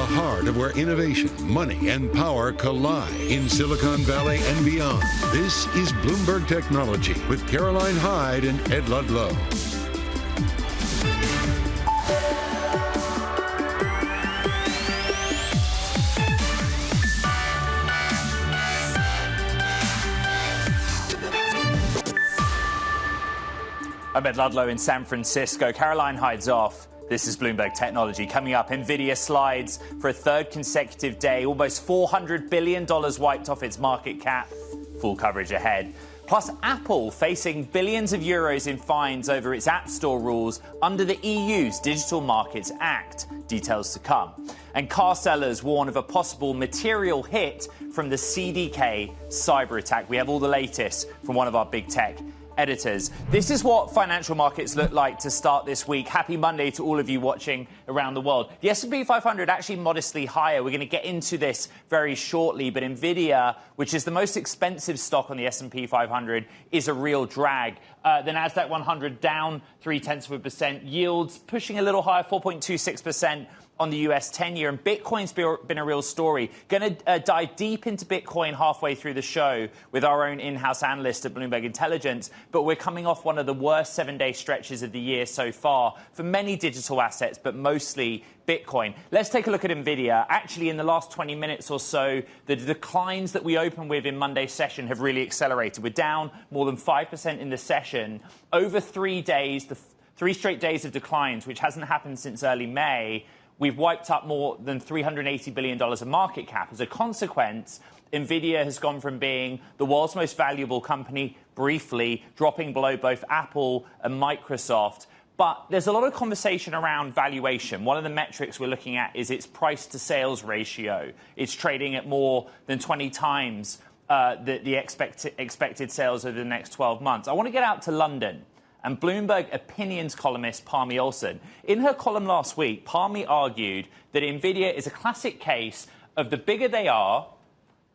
heart of where innovation, money, and power collide in Silicon Valley and beyond. This is Bloomberg Technology with Caroline Hyde and Ed Ludlow. I'm Ed Ludlow in San Francisco. Caroline Hyde's off. This is Bloomberg Technology. Coming up, Nvidia slides for a third consecutive day. Almost $400 billion wiped off its market cap. Full coverage ahead. Plus, Apple facing billions of euros in fines over its App Store rules under the EU's Digital Markets Act. Details to come. And car sellers warn of a possible material hit from the CDK cyber attack. We have all the latest from one of our big tech editors. This is what financial markets look like to start this week. Happy Monday to all of you watching around the world. The S&P 500 actually modestly higher. We're going to get into this very shortly, but Nvidia, which is the most expensive stock on the S&P 500, is a real drag. The Nasdaq 100 down 0.3%. Yields pushing a little higher, 4.26%. on the US 10-year, and Bitcoin's been a real story. Going to dive deep into Bitcoin halfway through the show with our own in-house analyst at Bloomberg Intelligence, but we're coming off one of the worst 7-day stretches of the year so far for many digital assets, but mostly Bitcoin. Let's take a look at Nvidia. Actually, in the last 20 minutes or so, the declines that we opened with in Monday's session have really accelerated. We're down more than 5% in the session. Over 3 days, the 3 straight days of declines, which hasn't happened since early May. We've wiped up more than $380 billion of market cap. As a consequence, Nvidia has gone from being the world's most valuable company, briefly, dropping below both Apple and Microsoft. But there's a lot of conversation around valuation. One of the metrics we're looking at is its price-to-sales ratio. It's trading at more than 20 times the expected sales over the next 12 months. I want to get out to London. And Bloomberg opinions columnist Parmi Olsen. In her column last week, Parmi argued that Nvidia is a classic case of the bigger they are,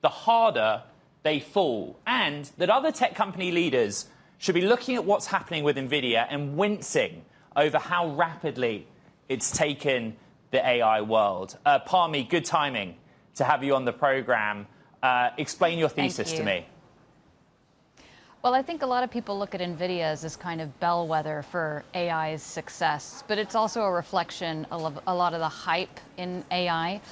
the harder they fall, and that other tech company leaders should be looking at what's happening with Nvidia and wincing over how rapidly it's taken the AI world. Parmi, good timing to have you on the program. Explain your thesis to me. Well, I think a lot of people look at Nvidia as this kind of bellwether for AI's success, but it's also a reflection of a lot of the hype in AI.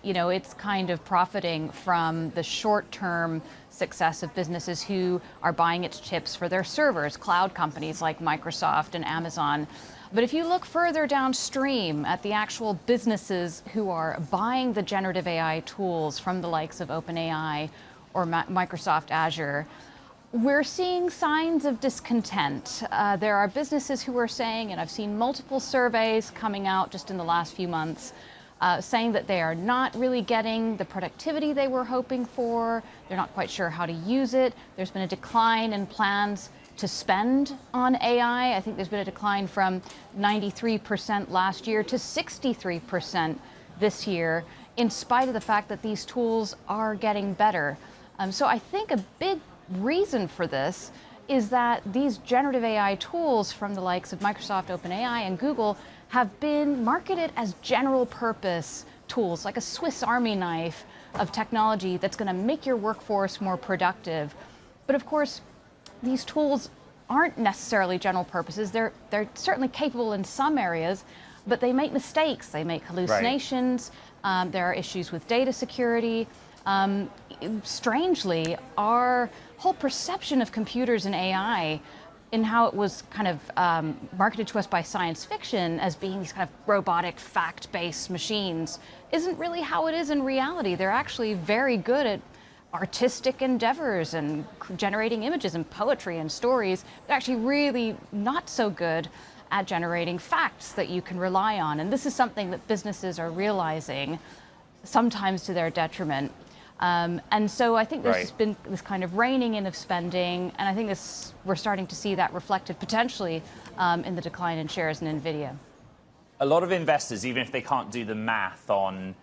It's kind of profiting from the short-term success of businesses who are buying its chips for their servers, cloud companies like Microsoft and Amazon. But if you look further downstream at the actual businesses who are buying the generative AI tools from the likes of OpenAI or Microsoft Azure, we're seeing signs of discontent. There are businesses who are saying, and I've seen multiple surveys coming out just in the last few months, saying that they are not really getting the productivity they were hoping for. They're not quite sure how to use it. There's been a decline in plans to spend on AI. I think there's been a decline from 93% last year to 63% this year, in spite of the fact that these tools are getting better. So I think a big reason for this is that these generative AI tools from the likes of Microsoft, OpenAI, and Google have been marketed as general purpose tools, like a Swiss Army knife of technology that's going to make your workforce more productive. But of course, these tools aren't necessarily general purposes. They're certainly capable in some areas, but they make mistakes. They make hallucinations. Right. There are issues with data security. Strangely, our whole perception of computers and AI in how it was kind of marketed to us by science fiction as being these kind of robotic, fact-based machines isn't really how it is in reality. They're actually very good at artistic endeavors and generating images and poetry and stories. They're actually really not so good at generating facts that you can rely on. And this is something that businesses are realizing, sometimes to their detriment. And so I think there's been this kind of reining in of spending, and I think we're starting to see that reflected potentially in the decline in shares in Nvidia. A lot of investors, even if they can't do the math on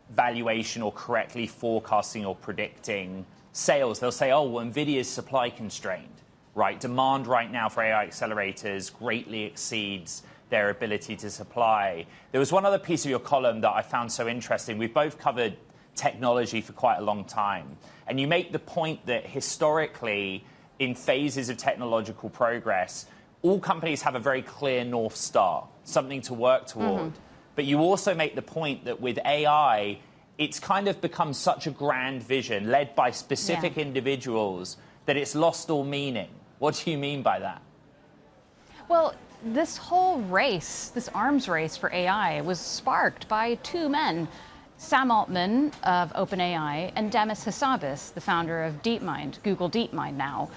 valuation or correctly forecasting or predicting sales, they'll say, oh, well, Nvidia's supply constrained, right? Demand right now for AI accelerators greatly exceeds their ability to supply. There was one other piece of your column that I found so interesting. We've both covered technology for quite a long time. And you make the point that historically, in phases of technological progress, all companies have a very clear North Star, something to work toward. But you also make the point that with AI, it's kind of become such a grand vision led by specific individuals that it's lost all meaning. What do you mean by that? Well, this whole race, this arms race for AI, was sparked by two men, Sam Altman of OpenAI and Demis Hassabis, the founder of DeepMind, Google DeepMind now.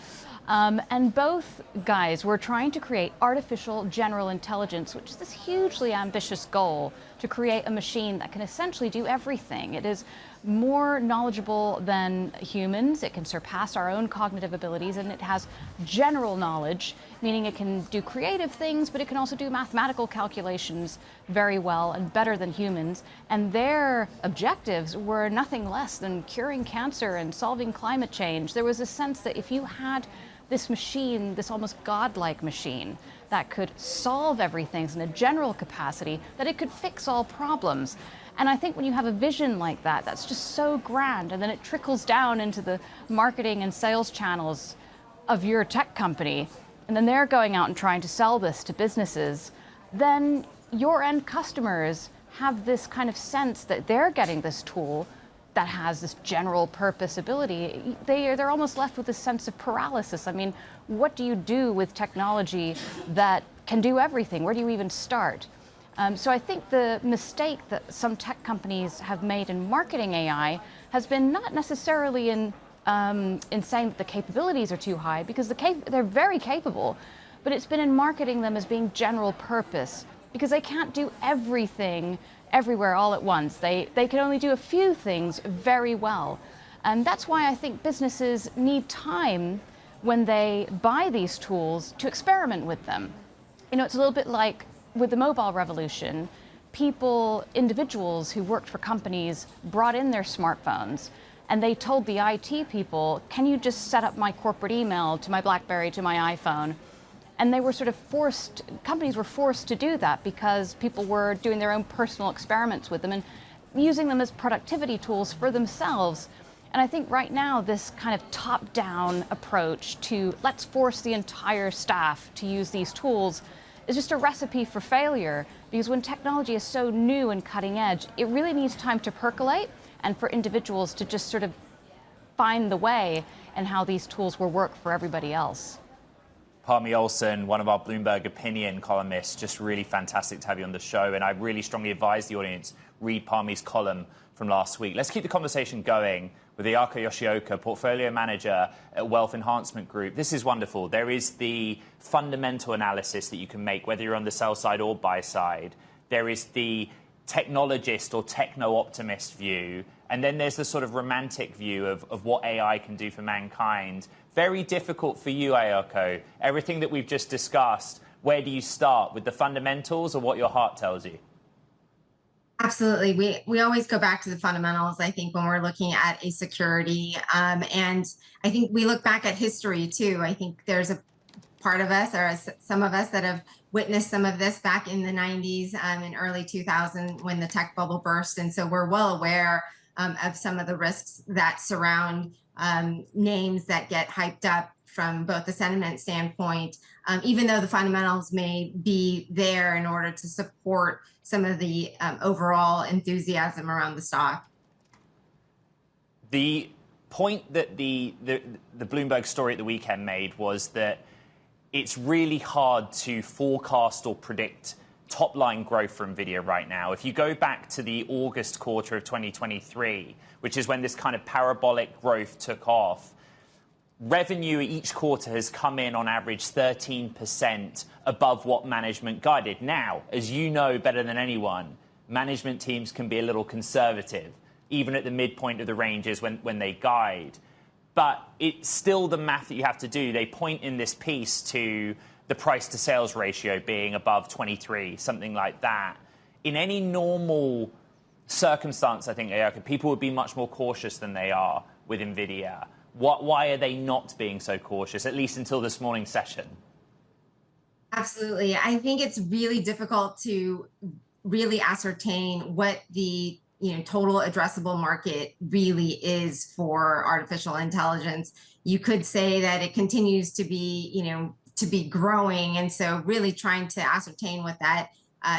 And both guys were trying to create artificial general intelligence, which is this hugely ambitious goal to create a machine that can essentially do everything. It is more knowledgeable than humans. It can surpass our own cognitive abilities, and it has general knowledge, meaning it can do creative things, but it can also do mathematical calculations very well and better than humans. And their objectives were nothing less than curing cancer and solving climate change. There was a sense that if you had this machine, this almost godlike machine that could solve everything in a general capacity, that it could fix all problems. And I think when you have a vision like that, that's just so grand, and then it trickles down into the marketing and sales channels of your tech company, and then they're going out and trying to sell this to businesses, then your end customers have this kind of sense that they're getting this tool that has this general purpose ability. They're almost left with this sense of paralysis. I mean, what do you do with technology that can do everything? Where do you even start? So I think the mistake that some tech companies have made in marketing AI has been not necessarily in saying that the capabilities are too high, because they're very capable, but it's been in marketing them as being general purpose, because they can't do everything everywhere all at once. They can only do a few things very well. And that's why I think businesses need time when they buy these tools to experiment with them. You know, it's a little bit like with the mobile revolution. Individuals who worked for companies brought in their smartphones, and they told the IT people, can you just set up my corporate email to my BlackBerry, to my iPhone? And they were sort of companies were forced to do that because people were doing their own personal experiments with them and using them as productivity tools for themselves. And I think right now, this kind of top-down approach to let's force the entire staff to use these tools is just a recipe for failure, because when technology is so new and cutting edge, it really needs time to percolate and for individuals to just sort of find the way and how these tools will work for everybody else. Parmi Olsen, one of our Bloomberg opinion columnists, just really fantastic to have you on the show. And I really strongly advise the audience, read Parmi's column from last week. Let's keep the conversation going with Ayako Yoshioka, portfolio manager at Wealth Enhancement Group. This is wonderful. There is the fundamental analysis that you can make, whether you're on the sell side or buy side. There is the technologist or techno-optimist view. And then there's the sort of romantic view of what AI can do for mankind. Very difficult for you, Ayako. Everything that we've just discussed, where do you start? With the fundamentals or what your heart tells you? Absolutely. We always go back to the fundamentals, I think, when we're looking at a security. And I think we look back at history, too. I think there's a part of us, or some of us, that have witnessed some of this back in the 90s and early 2000 when the tech bubble burst. And so we're well aware of some of the risks that surround names that get hyped up from both the sentiment standpoint, even though the fundamentals may be there in order to support some of the overall enthusiasm around the stock. The point that the Bloomberg story at the weekend made was that it's really hard to forecast or predict top-line growth for Nvidia right now. If you go back to the August quarter of 2023, which is when this kind of parabolic growth took off, revenue each quarter has come in on average 13% above what management guided. Now, as you know better than anyone, management teams can be a little conservative, even at the midpoint of the ranges when they guide. But it's still the math that you have to do. They point in this piece to the price to sales ratio being above 23, something like that. In any normal circumstance, I think, Ayako, people would be much more cautious than they are with Nvidia. Why are they not being so cautious, at least until this morning's session? Absolutely. I think it's really difficult to really ascertain what the total addressable market really is for artificial intelligence. You could say that it continues to be, to be growing, and so really trying to ascertain what that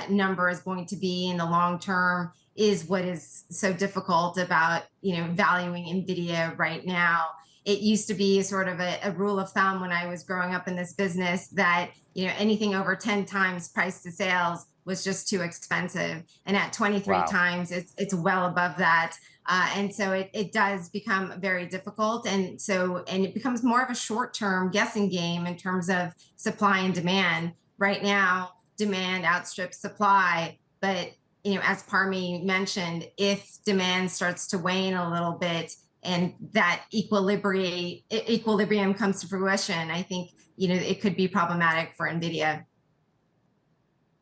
number is going to be in the long term is what is so difficult about valuing Nvidia right now. It used to be sort of a rule of thumb when I was growing up in this business that anything over 10 times price to sales was just too expensive, and at 23 Wow. times it's well above that. And so it does become very difficult, and it becomes more of a short-term guessing game in terms of supply and demand. Right now demand outstrips supply, but as Parmi mentioned, if demand starts to wane a little bit and that equilibrium comes to fruition, I think it could be problematic for Nvidia.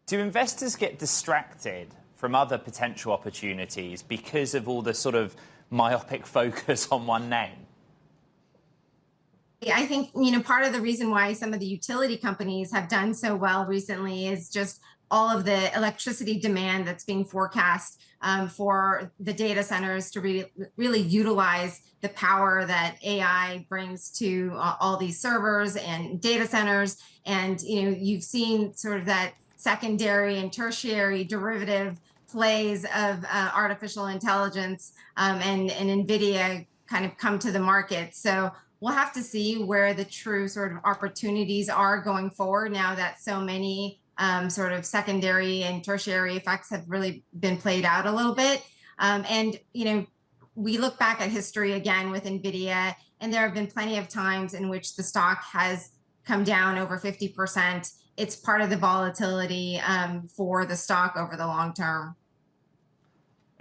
Do investors get distracted from other potential opportunities because of all the sort of myopic focus on one name? I think part of the reason why some of the utility companies have done so well recently is just all of the electricity demand that's being forecast for the data centers to really utilize the power that AI brings to all these servers and data centers. And you've seen sort of that secondary and tertiary derivative plays of artificial intelligence and Nvidia kind of come to the market. So we'll have to see where the true sort of opportunities are going forward now that so many sort of secondary and tertiary effects have really been played out a little bit. And we look back at history again with Nvidia, and there have been plenty of times in which the stock has come down over 50%. It's part of the volatility for the stock over the long term.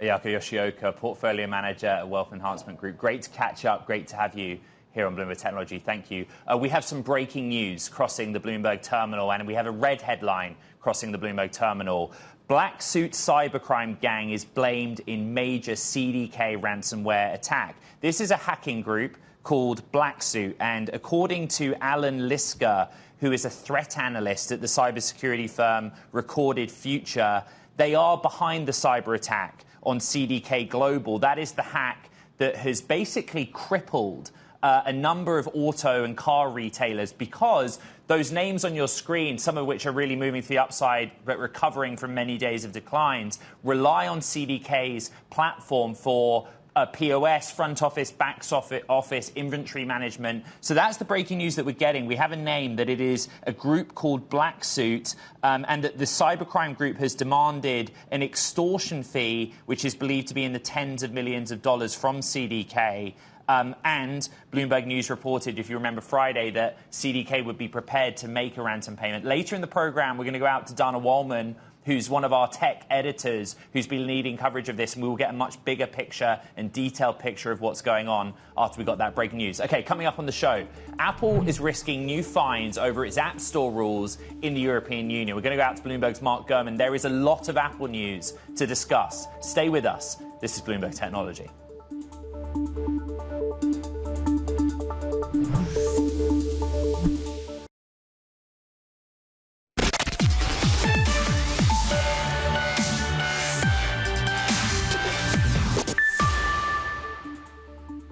Ayako Yoshioka, portfolio manager at Wealth Enhancement Group. Great to catch up. Great to have you here on Bloomberg Technology. Thank you. We have some breaking news crossing the Bloomberg terminal, and we have a red headline crossing the Bloomberg terminal. Black suit cybercrime gang is blamed in major CDK ransomware attack. This is a hacking group called Black Suit, and according to Alan Lisker, who is a threat analyst at the cybersecurity firm Recorded Future, they are behind the cyber attack on CDK Global. That is the hack that has basically crippled a number of auto and car retailers, because those names on your screen, some of which are really moving to the upside but recovering from many days of declines, rely on CDK's platform for POS, front office, back office, inventory management. So that's the breaking news that we're getting. We have a name that it is a group called Black Suit, and that the cybercrime group has demanded an extortion fee, which is believed to be in the tens of millions of dollars from CDK. And Bloomberg News reported, if you remember Friday, that CDK would be prepared to make a ransom payment. Later in the program, we're going to go out to Dana Wallman, who's one of our tech editors, who's been leading coverage of this, and we will get a much bigger picture and detailed picture of what's going on after we got that breaking news. Okay, coming up on the show, Apple is risking new fines over its App Store rules in the European Union. We're going to go out to Bloomberg's Mark Gurman. There is a lot of Apple news to discuss. Stay with us. This is Bloomberg Technology.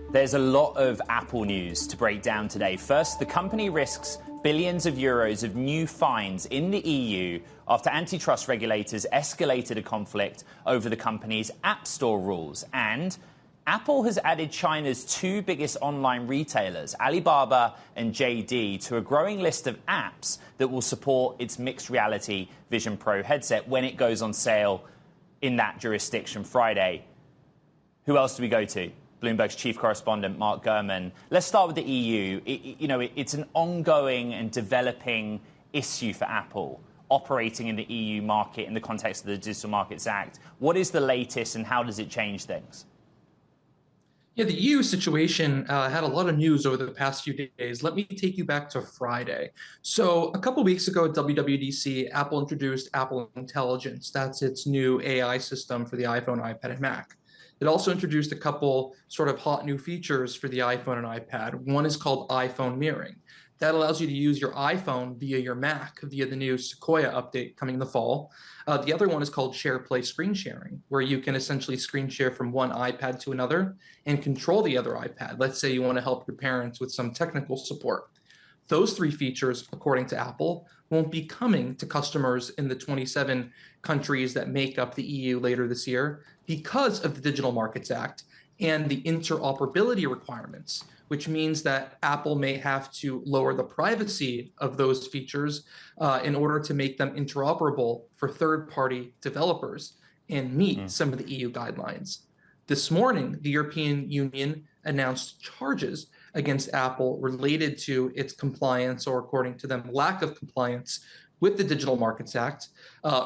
There's a lot of Apple news to break down today. First, the company risks billions of euros of new fines in the EU after antitrust regulators escalated a conflict over the company's App Store rules. And Apple has added China's two biggest online retailers, Alibaba and JD, to a growing list of apps that will support its mixed reality Vision Pro headset when it goes on sale in that jurisdiction Friday. Who else do we go to? Bloomberg's chief correspondent, Mark Gurman. Let's start with the EU. It's an ongoing and developing issue for Apple, operating in the EU market in the context of the Digital Markets Act. What is the latest, and how does it change things? Yeah, the EU situation had a lot of news over the past few days. Let me take you back to Friday. So a couple weeks ago at WWDC, Apple introduced Apple Intelligence. That's its new AI system for the iPhone, iPad, and Mac. It also introduced a couple sort of hot new features for the iPhone and iPad. One is called iPhone mirroring. That allows you to use your iPhone via your Mac via the new Sequoia update coming in the fall. The other one is called Share Play Screen Sharing, where you can essentially screen share from one iPad to another and control the other iPad. Let's say you want to help your parents with some technical support. Those three features, according to Apple, won't be coming to customers in the 27 countries that make up the EU later this year because of the Digital Markets Act and the interoperability requirements, which means that Apple may have to lower the privacy of those features in order to make them interoperable for third-party developers and meet some of the EU guidelines. This morning, the European Union announced charges against Apple related to its compliance, or according to them, lack of compliance with the Digital Markets Act,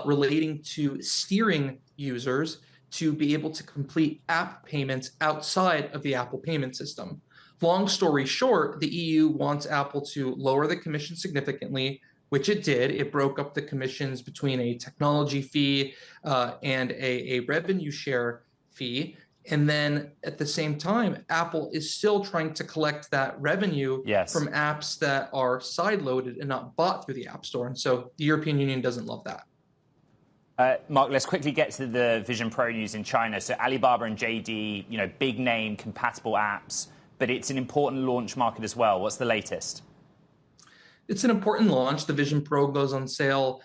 relating to steering users to be able to complete app payments outside of the Apple payment system. Long story short, the EU wants Apple to lower the commission significantly, which it did. It broke up the commissions between a technology fee and a revenue share fee. And then at the same time, Apple is still trying to collect that revenue from apps that are sideloaded and not bought through the App Store. And so the European Union doesn't love that. Mark, let's quickly get to the Vision Pro news in China. So Alibaba and JD, big name, compatible apps, but it's an important launch market as well. What's the latest? It's an important launch. The Vision Pro goes on sale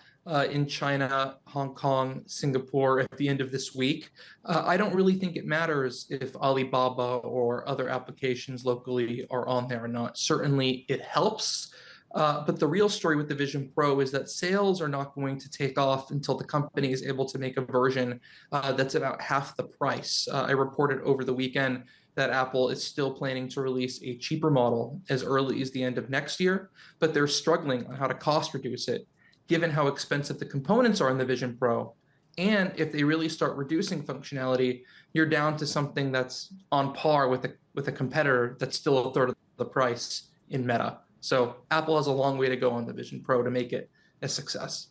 in China, Hong Kong, Singapore at the end of this week. I don't really think it matters if Alibaba or other applications locally are on there or not. Certainly it helps. But the real story with the Vision Pro is that sales are not going to take off until the company is able to make a version that's about half the price. I reported over the weekend that Apple is still planning to release a cheaper model as early as the end of next year, but they're struggling on how to cost reduce it, given how expensive the components are in the Vision Pro. And if they really start reducing functionality, you're down to something that's on par with a competitor that's still a third of the price in Meta. So Apple has a long way to go on the Vision Pro to make it a success.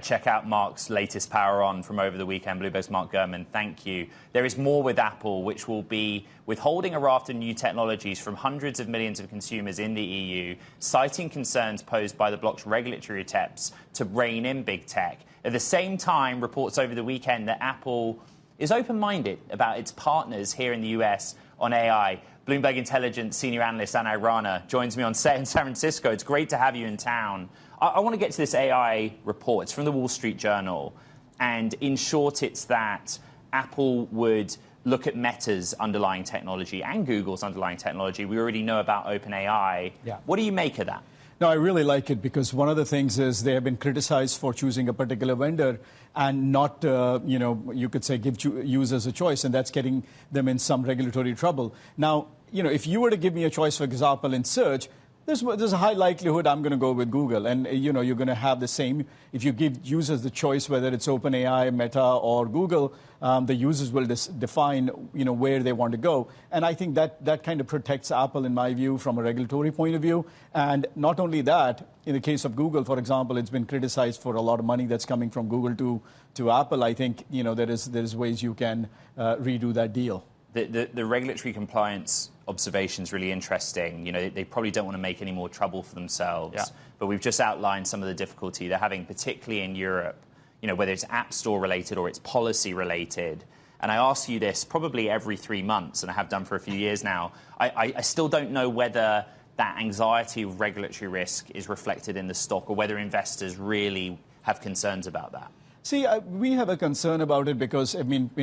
Check out Mark's latest Power On from over the weekend. Bloomberg's Mark Gurman, thank you. There is more with Apple, which will be withholding a raft of new technologies from hundreds of millions of consumers in the EU, citing concerns posed by the bloc's regulatory attempts to rein in big tech. At the same time, reports over the weekend that Apple is open-minded about its partners here in the US on AI. Bloomberg Intelligence senior analyst Anna Rana joins me on set in San Francisco. It's great to have you in town. I want to get to this AI report. It's from the Wall Street Journal. And in short, it's that Apple would look at Meta's underlying technology and Google's underlying technology. We already know about OpenAI. Yeah. What do you make of that? No, I really like it because one of the things is they have been criticized for choosing a particular vendor and not, you could say, give users a choice, and that's getting them in some regulatory trouble. Now, if you were to give me a choice, for example, in search, there's a high likelihood I'm going to go with Google. And, you're going to have the same. If you give users the choice, whether it's OpenAI, Meta, or Google, the users will define, where they want to go. And I think that kind of protects Apple, in my view, from a regulatory point of view. And not only that, in the case of Google, for example, it's been criticized for a lot of money that's coming from Google to Apple. I think, there's ways you can redo that deal. The regulatory compliance observation is really interesting. They probably don't want to make any more trouble for themselves. Yeah. But we've just outlined some of the difficulty they're having, particularly in Europe, whether it's App Store related or it's policy related. And I ask you this probably every 3 months, and I have done for a few years now. I still don't know whether that anxiety of regulatory risk is reflected in the stock or whether investors really have concerns about that. See, we have a concern about it because,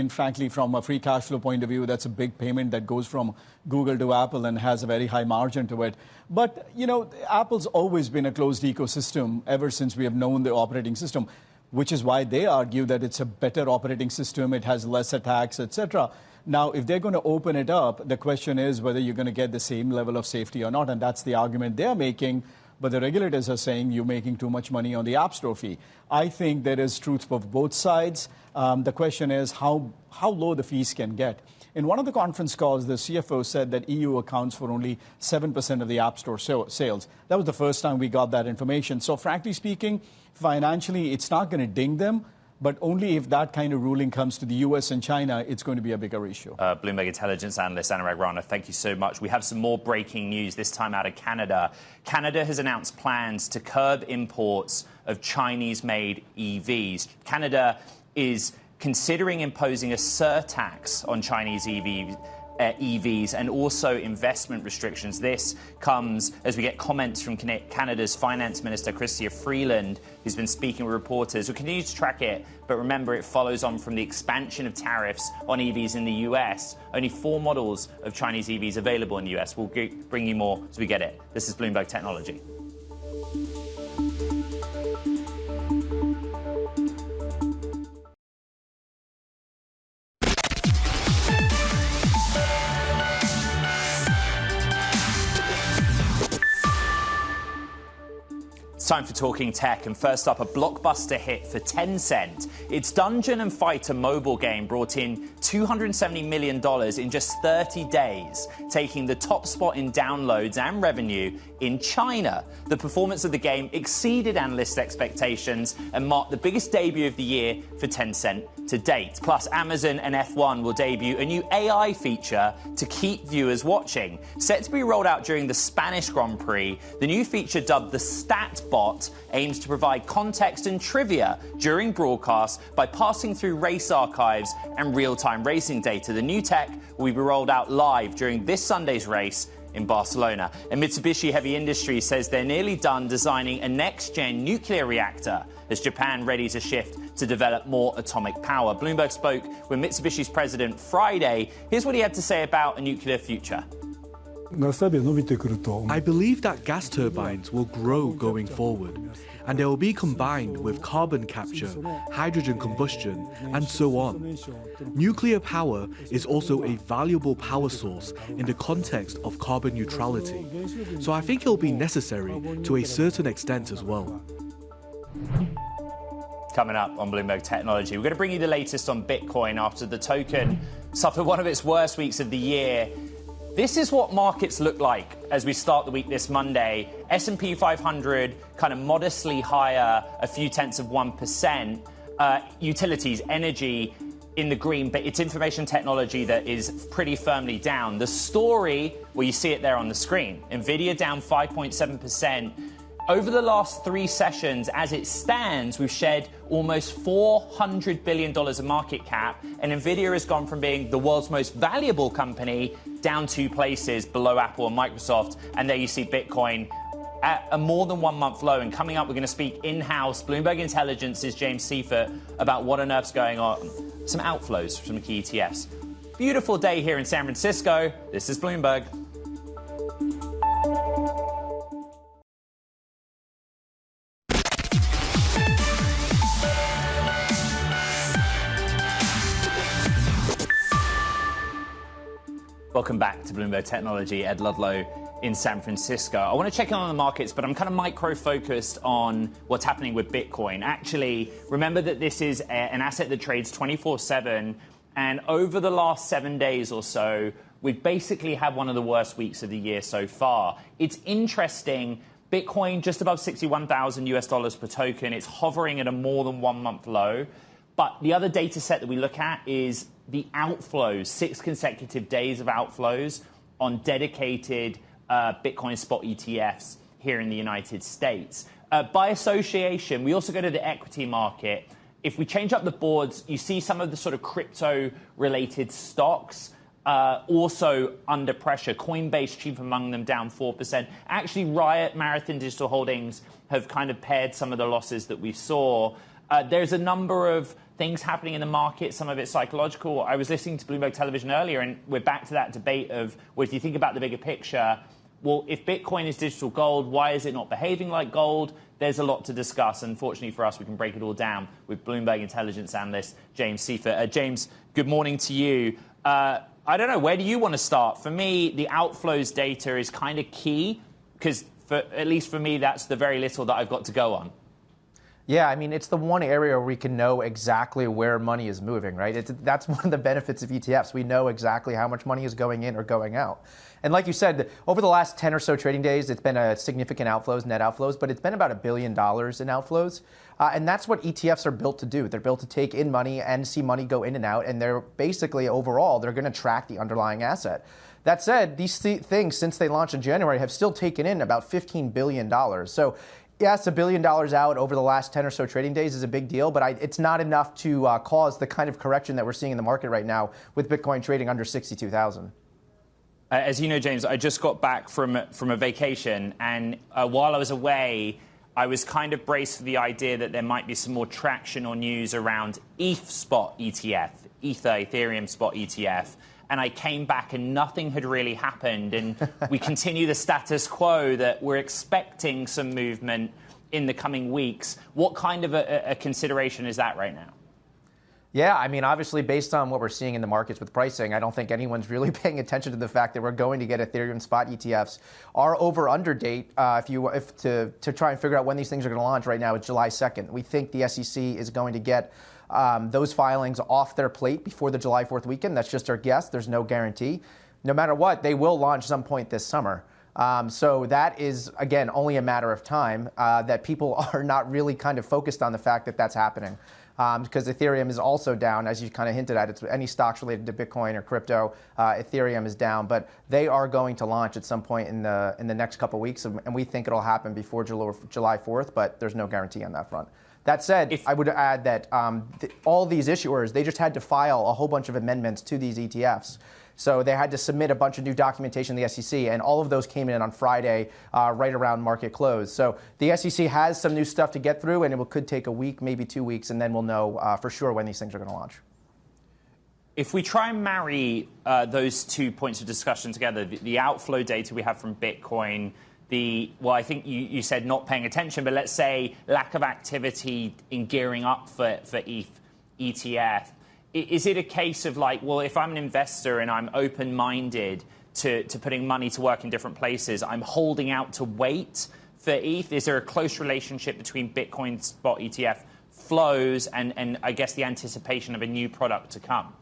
frankly, from a free cash flow point of view, that's a big payment that goes from Google to Apple and has a very high margin to it. But, Apple's always been a closed ecosystem ever since we have known the operating system, which is why they argue that it's a better operating system, it has less attacks, etc. Now, if they're going to open it up, the question is whether you're going to get the same level of safety or not, and that's the argument they're making. But the regulators are saying you're making too much money on the App Store fee. I think there is truth for both sides. The question is how low the fees can get. In one of the conference calls, the CFO said that EU accounts for only 7% of the App Store sales. That was the first time we got that information. So frankly speaking, financially, it's not going to ding them. but only if that kind of ruling comes to the US and China, it's going to be a bigger issue. Bloomberg intelligence analyst Anurag Rana, thank you so much. We have some more breaking news, this time out of Canada. Canada has announced plans to curb imports of Chinese-made EVs. Canada is considering imposing a surtax on Chinese EVs and also investment restrictions. This comes as we get comments from Canada's Finance Minister, Chrystia Freeland, who's been speaking with reporters. We'll continue to track it, but remember, it follows on from the expansion of tariffs on EVs in the US. Only 4 models of Chinese EVs available in the US. We'll bring you more as we get it. This is Bloomberg Technology. Time for Talking Tech, and first up, a blockbuster hit for Tencent. Its Dungeon and Fighter mobile game brought in $270 million in just 30 days, taking the top spot in downloads and revenue in China. The performance of the game exceeded analyst expectations and marked the biggest debut of the year for Tencent to date. Plus, Amazon and F1 will debut a new AI feature to keep viewers watching. Set to be rolled out during the Spanish Grand Prix, the new feature, dubbed the StatBot, aims to provide context and trivia during broadcasts by passing through race archives and real-time racing data. The new tech will be rolled out live during this Sunday's race in Barcelona. And Mitsubishi Heavy Industries says they're nearly done designing a next-gen nuclear reactor as Japan readies a shift to develop more atomic power. Bloomberg spoke with Mitsubishi's president Friday. Here's what he had to say about a nuclear future. I believe that gas turbines will grow going forward, and they will be combined with carbon capture, hydrogen combustion, and so on. Nuclear power is also a valuable power source in the context of carbon neutrality, so I think it will be necessary to a certain extent as well. Coming up on Bloomberg Technology, we're going to bring you the latest on Bitcoin after the token suffered one of its worst weeks of the year. This is what markets look like as we start the week this Monday. S&P 500 kind of modestly higher, a few tenths of 1%. Utilities, energy in the green, but it's information technology that is pretty firmly down. The story, well, you see it there on the screen. Nvidia down 5.7%. Over the last 3 sessions, as it stands, we've shed almost $400 billion of market cap, and Nvidia has gone from being the world's most valuable company down 2 places below Apple and Microsoft. And there you see Bitcoin at a more than 1 month low. And coming up, we're going to speak in-house Bloomberg Intelligence's James Seifert about what on earth's going on. Some outflows from key ETFs. Beautiful day here in San Francisco. This is Bloomberg. Welcome back to Bloomberg Technology. Ed Ludlow in San Francisco. I want to check in on the markets, but I'm kind of micro-focused on what's happening with Bitcoin. Actually, remember that this is an asset that trades 24/7, and over the last 7 days or so, we've basically had one of the worst weeks of the year so far. It's interesting. Bitcoin just above $61,000 per token. It's hovering at a more than 1 month low. But the other data set that we look at is the outflows, 6 consecutive days of outflows on dedicated Bitcoin spot ETFs here in the United States. By association, we also go to the equity market. If we change up the boards, you see some of the sort of crypto-related stocks also under pressure. Coinbase, chief among them, down 4%. Actually, Riot, Marathon Digital Holdings have kind of paired some of the losses that we saw. There's a number of things happening in the market, some of it psychological. I was listening to Bloomberg Television earlier, and we're back to that debate of, well, if you think about the bigger picture, well, if Bitcoin is digital gold, why is it not behaving like gold? There's a lot to discuss. Unfortunately for us, we can break it all down with Bloomberg intelligence analyst James Seifert. James, good morning to you. I don't know, where do you want to start? For me, the outflows data is kind of key, because at least for me, that's the very little that I've got to go on. Yeah, I mean, it's the one area where we can know exactly where money is moving, right? That's one of the benefits of ETFs. We know exactly how much money is going in or going out. And like you said, over the last 10 or so trading days, it's been a significant outflows, net outflows, but it's been about $1 billion in outflows. And that's what ETFs are built to do. They're built to take in money and see money go in and out. And they're basically, overall, they're going to track the underlying asset. That said, these things, since they launched in January, have still taken in about $15 billion. So yes, $1 billion out over the last 10 or so trading days is a big deal, but it's not enough to cause the kind of correction that we're seeing in the market right now with Bitcoin trading under 62,000. As you know, James, I just got back from a vacation, and while I was away, I was kind of braced for the idea that there might be some more traction or news around ETH spot ETF, Ethereum spot ETF. And I came back and nothing had really happened. And we continue the status quo that we're expecting some movement in the coming weeks. What kind of a consideration is that right now? Yeah, I mean, obviously, based on what we're seeing in the markets with pricing, I don't think anyone's really paying attention to the fact that we're going to get Ethereum spot ETFs. Our over-under date, to try and figure out when these things are going to launch right now, is July 2nd. We think the SEC is going to get those filings off their plate before the July 4th weekend. That's just our guess. There's no guarantee. No matter what, they will launch some point this summer. So that is, again, only a matter of time that people are not really kind of focused on the fact that that's happening. Because Ethereum is also down, as you kind of hinted at. It's any stocks related to Bitcoin or crypto, Ethereum is down. But they are going to launch at some point in the next couple of weeks, and we think it'll happen before July 4th, but there's no guarantee on that front. That said, I would add that all these issuers, they just had to file a whole bunch of amendments to these ETFs. So they had to submit a bunch of new documentation to the SEC, and all of those came in on Friday, right around market close. So the SEC has some new stuff to get through, and it could take a week, maybe 2 weeks, and then we'll know for sure when these things are going to launch. If we try and marry those 2 points of discussion together, the outflow data we have from Bitcoin, I think you said not paying attention, but let's say lack of activity in gearing up for ETH, ETF. Is it a case of like, well, if I'm an investor and I'm open-minded to putting money to work in different places, I'm holding out to wait for ETH? Is there a close relationship between Bitcoin spot ETF flows and I guess the anticipation of a new product to come?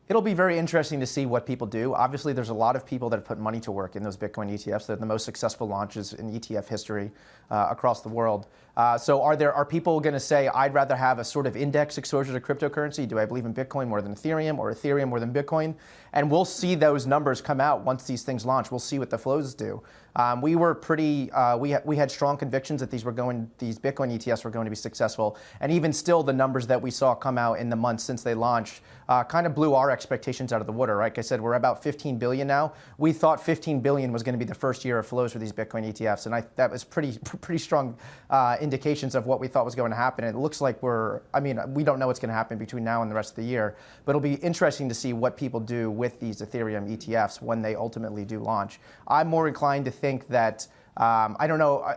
It'll be very interesting to see what people do. Obviously, there's a lot of people that have put money to work in those Bitcoin ETFs. They're the most successful launches in ETF history across the world. So are people going to say, I'd rather have a sort of index exposure to cryptocurrency? Do I believe in Bitcoin more than Ethereum or Ethereum more than Bitcoin? And we'll see those numbers come out once these things launch. We'll see what the flows do. We were we had strong convictions that these Bitcoin ETFs were going to be successful. And even still, the numbers that we saw come out in the months since they launched kind of blew our expectations out of the water. Like I said, we're about 15 billion now. We thought 15 billion was going to be the first year of flows for these Bitcoin ETFs. And that was pretty strong indications of what we thought was going to happen. And it looks like we don't know what's going to happen between now and the rest of the year. But it'll be interesting to see what people do with these Ethereum ETFs when they ultimately do launch. I'm more inclined to think that I don't know.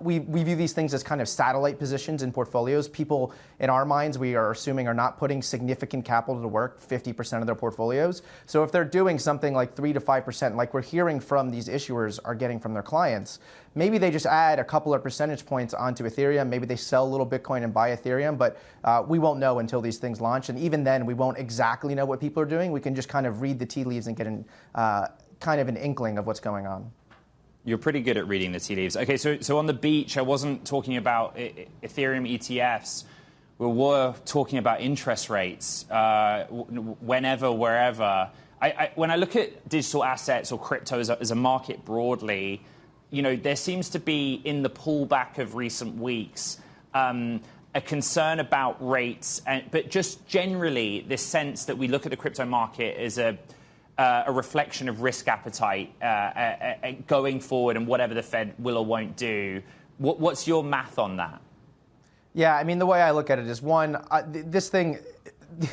We view these things as kind of satellite positions in portfolios. People, in our minds, we are assuming are not putting significant capital to work, 50% of their portfolios. So if they're doing something like 3 to 5%, like we're hearing from these issuers are getting from their clients, maybe they just add a couple of percentage points onto Ethereum. Maybe they sell a little Bitcoin and buy Ethereum, but we won't know until these things launch. And even then, we won't exactly know what people are doing. We can just kind of read the tea leaves and get kind of an inkling of what's going on. You're pretty good at reading the tea leaves. Okay, so on the beach, I wasn't talking about Ethereum ETFs. We were talking about interest rates whenever, wherever. When I look at digital assets or crypto as a market broadly, there seems to be, in the pullback of recent weeks, a concern about rates, but just generally this sense that we look at the crypto market as a reflection of risk appetite going forward and whatever the Fed will or won't do. What's your math on that? Yeah, I mean, the way I look at it is, one,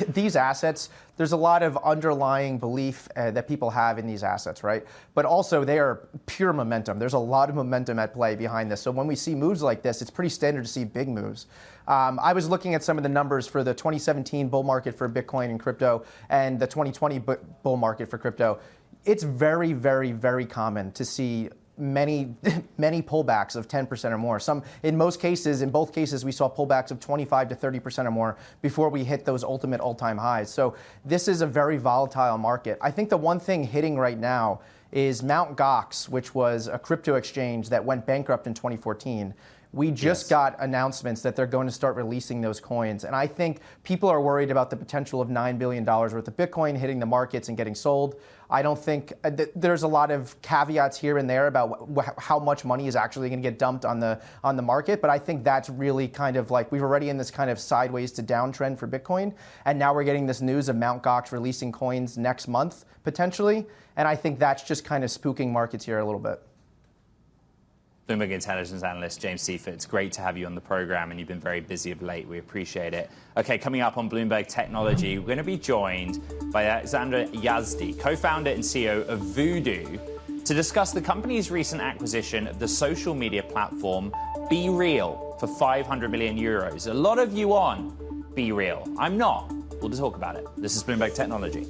these assets, there's a lot of underlying belief that people have in these assets, right? But also they are pure momentum. There's a lot of momentum at play behind this. So when we see moves like this, it's pretty standard to see big moves. I was looking at some of the numbers for the 2017 bull market for Bitcoin and crypto and the 2020 bull market for crypto. It's very, very, very common to see many pullbacks of 10% or more. In both cases, we saw pullbacks of 25 to 30% or more before we hit those ultimate all-time highs. So this is a very volatile market. I think the one thing hitting right now is Mt. Gox, which was a crypto exchange that went bankrupt in 2014. We just got announcements that they're going to start releasing those coins. And I think people are worried about the potential of $9 billion worth of Bitcoin hitting the markets and getting sold. I don't think there's a lot of caveats here and there about how much money is actually going to get dumped on the market. But I think that's really kind of like we've already in this kind of sideways to downtrend for Bitcoin. And now we're getting this news of Mt. Gox releasing coins next month, potentially. And I think that's just kind of spooking markets here a little bit. Bloomberg Intelligence Analyst James Seifert, it's great to have you on the program, and you've been very busy of late. We appreciate it. Okay, coming up on Bloomberg Technology, we're going to be joined by Alexander Yazdi, co-founder and CEO of Voodoo, to discuss the company's recent acquisition of the social media platform BeReal for 500 million euros. A lot of you on BeReal. I'm not. We'll talk about it. This is Bloomberg Technology.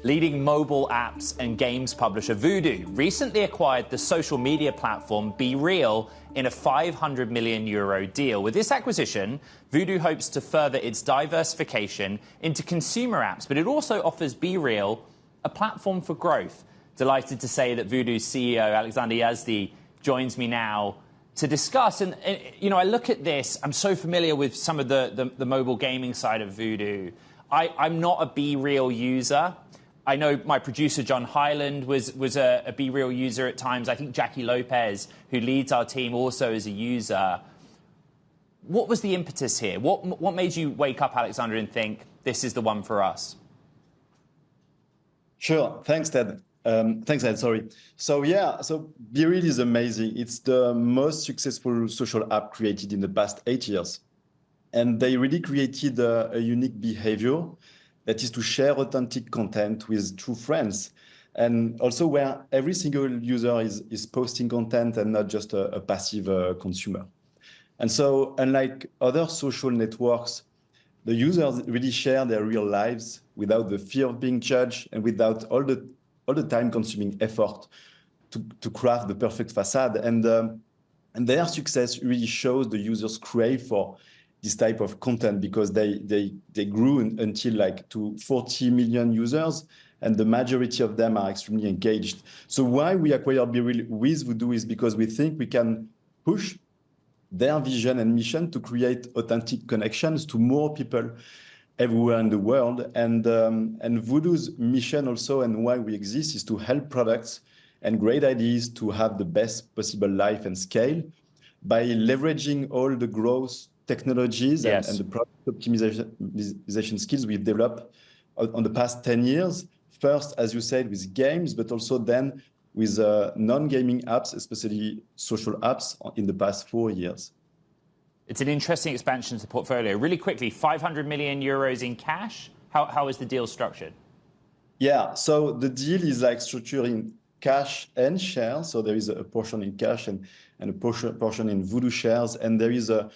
Leading mobile apps and games publisher Voodoo recently acquired the social media platform BeReal in a 500 million euro deal. With this acquisition, Voodoo hopes to further its diversification into consumer apps, but it also offers BeReal a platform for growth. Delighted to say that Voodoo's CEO, Alexander Yazdi, joins me now to discuss. And you know, I look at this, I'm so familiar with some of the mobile gaming side of Voodoo. I'm not a BeReal user. I know my producer, John Hyland, was a BeReal user at times. I think Jackie Lopez, who leads our team, also is a user. What was the impetus here? What made you wake up, Alexander, and think, this is the one for us? Sure. Thanks, Ted. Sorry. So BeReal is amazing. It's the most successful social app created in the past 8 years. And they really created a unique behavior that is to share authentic content with true friends. And also where every single user is posting content and not just a passive consumer. And so unlike other social networks, the users really share their real lives without the fear of being judged and without all the time-consuming effort to craft the perfect facade. And their success really shows the users' crave for this type of content because they grew until like to 40 million users, and the majority of them are extremely engaged. So why we acquired BeReal with Voodoo is because we think we can push their vision and mission to create authentic connections to more people everywhere in the world. And Voodoo's mission also, and why we exist, is to help products and great ideas to have the best possible life and scale by leveraging all the growth technologies and the product optimization skills we've developed on the past 10 years. First, as you said, with games, but also then with non-gaming apps, especially social apps in the past 4 years. It's an interesting expansion to the portfolio. Really quickly, 500 million euros in cash. How is the deal structured? Yeah, so the deal is like structured in cash and shares. So there is a portion in cash and a portion in Voodoo shares. And there is a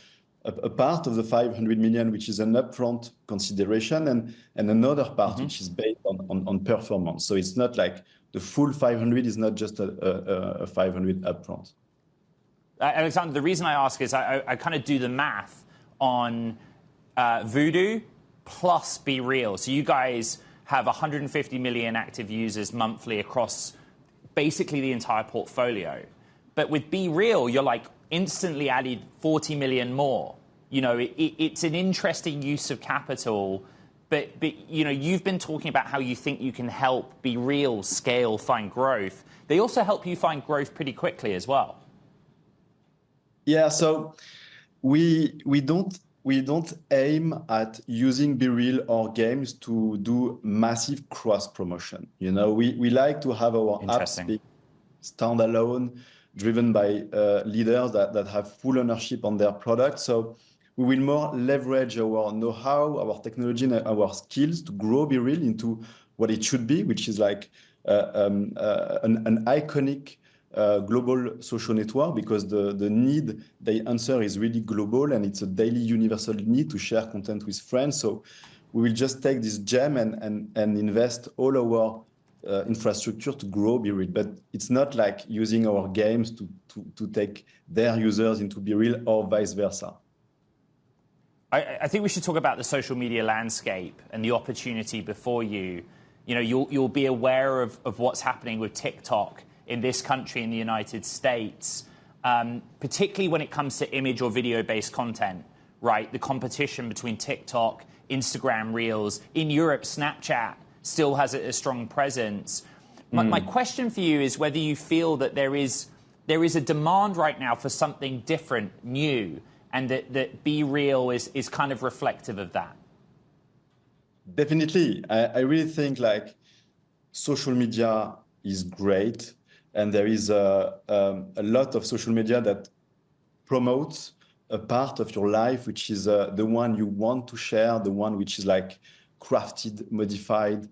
part of the 500 million, which is an upfront consideration, and another part which is based on performance. So it's not like the full 500 is not just a 500 upfront. Alexander, the reason I ask is I kind of do the math on Voodoo plus BeReal. So you guys have 150 million active users monthly across basically the entire portfolio. But with BeReal, you're like instantly added 40 million more. You know, it's an interesting use of capital, but you know, you've been talking about how you think you can help BeReal scale, find growth. They also help you find growth pretty quickly as well. Yeah, so we don't aim at using BeReal or games to do massive cross promotion. You know, we like to have our apps be standalone, driven by leaders that have full ownership on their product. So we will more leverage our know-how, our technology, and our skills to grow BeReal into what it should be, which is like an iconic global social network, because the need they answer is really global, and it's a daily universal need to share content with friends. So we will just take this gem and invest all our infrastructure to grow BeReal. But it's not like using our games to take their users into BeReal or vice versa. I think we should talk about the social media landscape and the opportunity before you. You know, you'll be aware of what's happening with TikTok in this country, in the United States, particularly when it comes to image or video-based content, right? The competition between TikTok, Instagram Reels. In Europe, Snapchat still has a strong presence. My question for you is whether you feel that there is a demand right now for something different, new, and that BeReal is kind of reflective of that. Definitely. I really think like social media is great, and there is a lot of social media that promotes a part of your life, which is the one you want to share, the one which is like crafted, modified,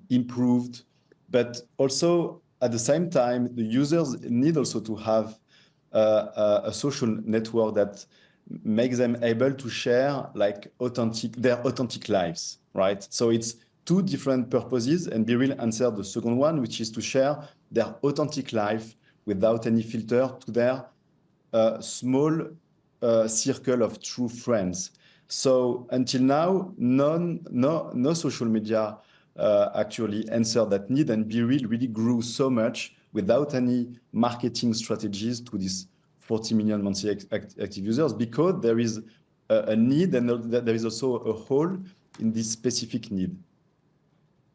improved. But also at the same time, the users need also to have a social network that makes them able to share like their authentic lives, right? So it's two different purposes, and BeReal answered the second one, which is to share their authentic life without any filter to their small circle of true friends. So until now, no social media actually answered that need, and BeReal really grew so much without any marketing strategies to this 40 million monthly active users, because there is a need, and there is also a hole in this specific need.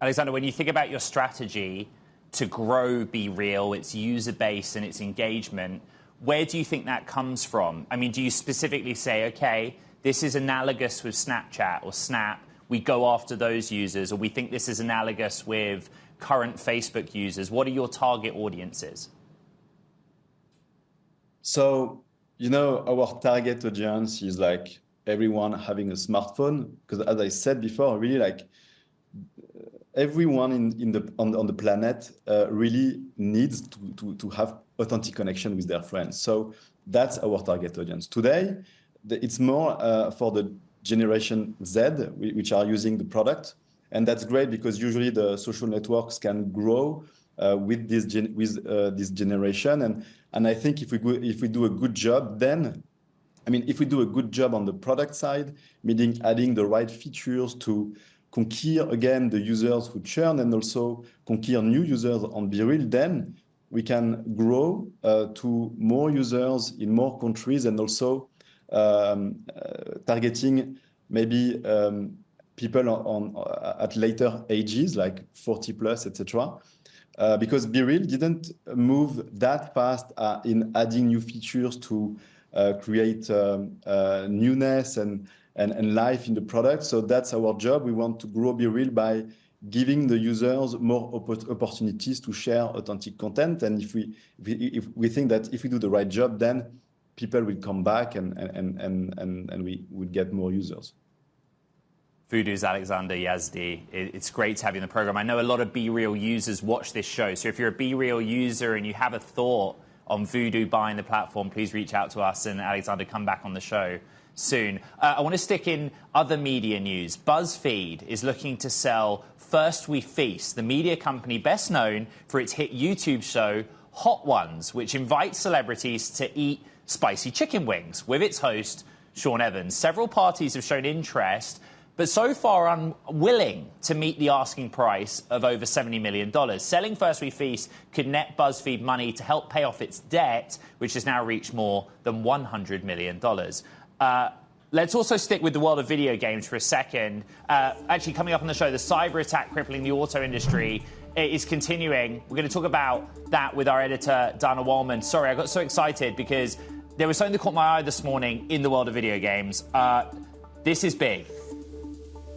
Alexander, when you think about your strategy to grow BeReal, its user base and its engagement, where do you think that comes from? I mean, do you specifically say, okay, this is analogous with Snapchat or Snap, we go after those users, or we think this is analogous with current Facebook users? What are your target audiences? So, you know, our target audience is like everyone having a smartphone, because as I said before, really like everyone on the planet really needs to have authentic connection with their friends. So that's our target audience. Today, it's more for the Generation Z, which are using the product. And that's great, because usually the social networks can grow with this generation. And I think if we do a good job, then, I mean, if we do a good job on the product side, meaning adding the right features to conquer again the users who churn and also conquer new users on BeReal, then we can grow to more users in more countries, and also targeting maybe people at later ages, like 40 plus, etc. Because BeReal didn't move that fast in adding new features to create newness and life in the product. So that's our job. We want to grow BeReal by giving the users more opportunities to share authentic content. And if we think that if we do the right job, then people will come back and we would get more users. Voodoo's Alexander Yazdi. It's great to have you in the program. I know a lot of BeReal users watch this show. So if you're a BeReal user and you have a thought on Voodoo buying the platform, please reach out to us, and Alexander, come back on the show soon. I want to stick in other media news. BuzzFeed is looking to sell First We Feast, the media company best known for its hit YouTube show Hot Ones, which invites celebrities to eat spicy chicken wings with its host, Sean Evans. Several parties have shown interest, but so far unwilling to meet the asking price of over $70 million. Selling First We Feast could net BuzzFeed money to help pay off its debt, which has now reached more than $100 million. Let's also stick with the world of video games for a second. Actually, coming up on the show, the cyber attack crippling the auto industry is continuing. We're going to talk about that with our editor, Dana Wallman. Sorry, I got so excited because there was something that caught my eye this morning in the world of video games. This is big.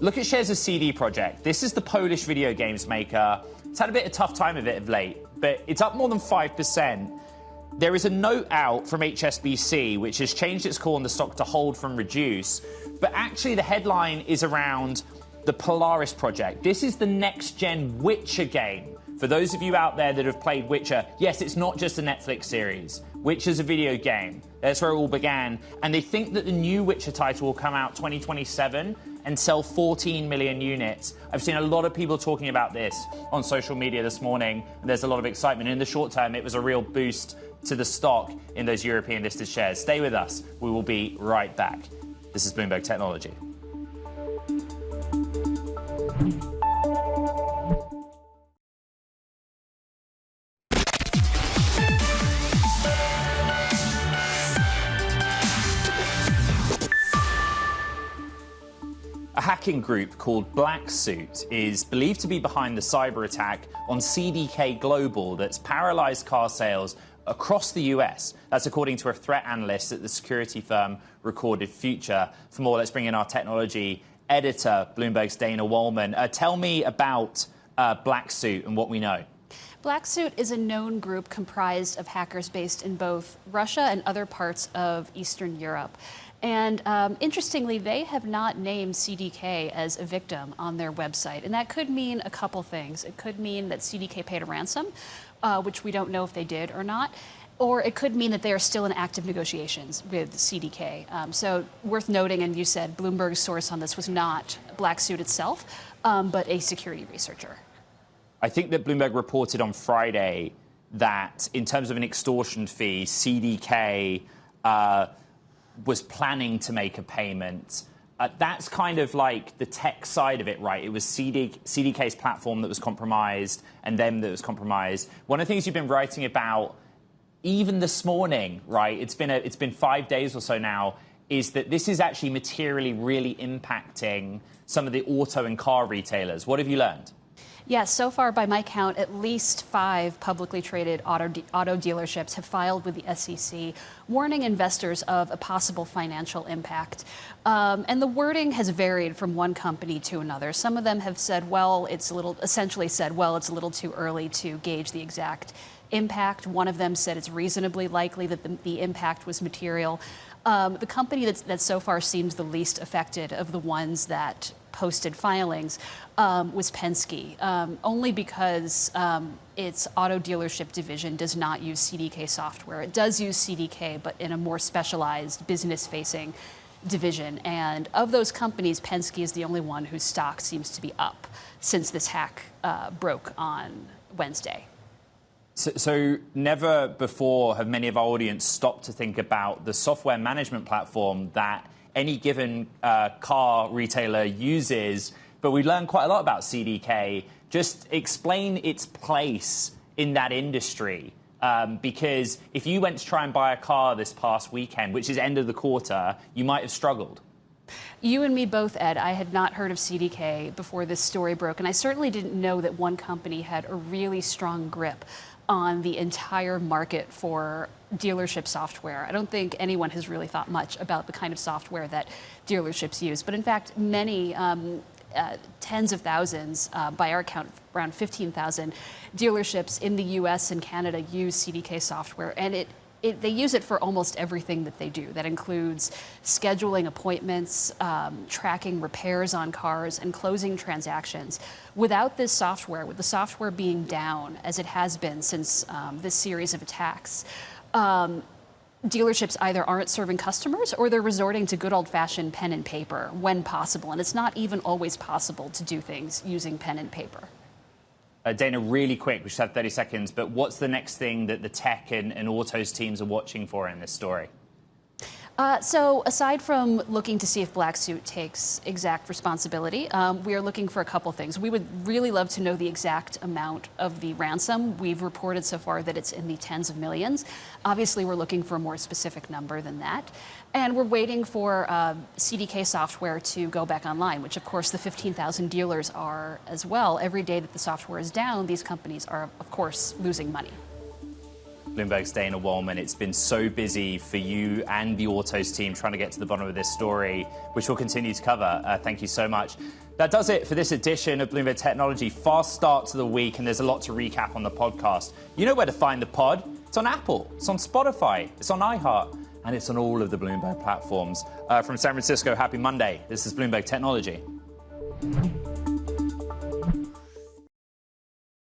Look at shares of CD Projekt. This is the Polish video games maker. It's had a bit of a tough time of it of late, but it's up more than 5%. There is a note out from HSBC, which has changed its call on the stock to hold from reduce. But actually, the headline is around the Polaris project. This is the next-gen Witcher game. For those of you out there that have played Witcher, yes, it's not just a Netflix series. Witcher's a video game. That's where it all began. And they think that the new Witcher title will come out 2027 and sell 14 million units. I've seen a lot of people talking about this on social media this morning, and there's a lot of excitement. In the short term, it was a real boost to the stock in those European listed shares. Stay with us. We will be right back. This is Bloomberg Technology. A hacking group called Black Suit is believed to be behind the cyber attack on CDK Global that's paralyzed car sales across the US. That's according to a threat analyst at the security firm Recorded Future. For more, let's bring in our technology editor, Bloomberg's Dana Wollman. Tell me about Black Suit and what we know. Black Suit is a known group comprised of hackers based in both Russia and other parts of Eastern Europe. And interestingly, they have not named CDK as a victim on their website. And that could mean a couple things. It could mean that CDK paid a ransom, which we don't know if they did or not. Or it could mean that they are still in active negotiations with CDK. So worth noting, and you said Bloomberg's source on this was not Black Suit itself, but a security researcher. I think that Bloomberg reported on Friday that in terms of an extortion fee, CDK was planning to make a payment. That's kind of like the tech side of it, right? It was CDK's platform that was compromised and them that was compromised. One of the things you've been writing about, even this morning, right? It's been 5 days or so now, is that this is actually materially really impacting some of the auto and car retailers. What have you learned? Yes, so far, by my count, at least 5 publicly traded auto dealerships have filed with the SEC, warning investors of a possible financial impact. And the wording has varied from one company to another. Some of them have said, essentially said, it's a little too early to gauge the exact impact. One of them said it's reasonably likely that the impact was material. The company that so far seems the least affected of the ones that posted filings was Penske, only because its auto dealership division does not use CDK software. It does use CDK, but in a more specialized business-facing division. And of those companies, Penske is the only one whose stock seems to be up since this hack broke on Wednesday. So never before have many of our audience stopped to think about the software management platform that any given car retailer uses. But we learned quite a lot about CDK. Just explain its place in that industry. Because if you went to try and buy a car this past weekend, which is end of the quarter, you might have struggled. You and me both, Ed. I had not heard of CDK before this story broke. And I certainly didn't know that one company had a really strong grip on the entire market for dealership software. I don't think anyone has really thought much about the kind of software that dealerships use. But in fact, many tens of thousands, by our count, around 15,000 dealerships in the US and Canada use CDK software. And they use it for almost everything that they do. That includes scheduling appointments, tracking repairs on cars, and closing transactions. Without this software, with the software being down, as it has been since this series of attacks, dealerships either aren't serving customers or they're resorting to good old-fashioned pen and paper when possible. And it's not even always possible to do things using pen and paper. Dana, really quick, we just have 30 seconds, but what's the next thing that the tech and autos teams are watching for in this story? So aside from looking to see if Black Suit takes exact responsibility, we are looking for a couple things. We would really love to know the exact amount of the ransom. We've reported so far that it's in the tens of millions. Obviously, we're looking for a more specific number than that. And we're waiting for CDK software to go back online, which, of course, the 15,000 dealers are as well. Every day that the software is down, these companies are, of course, losing money. Bloomberg's Dana Wollman. It's been so busy for you and the autos team trying to get to the bottom of this story, which we'll continue to cover. Thank you so much. That does it for this edition of Bloomberg Technology. Fast start to the week, and there's a lot to recap on the podcast. You know where to find the pod. It's on Apple, it's on Spotify, it's on iHeart, and it's on all of the Bloomberg platforms. From San Francisco, happy Monday. This is Bloomberg Technology. Bloomberg.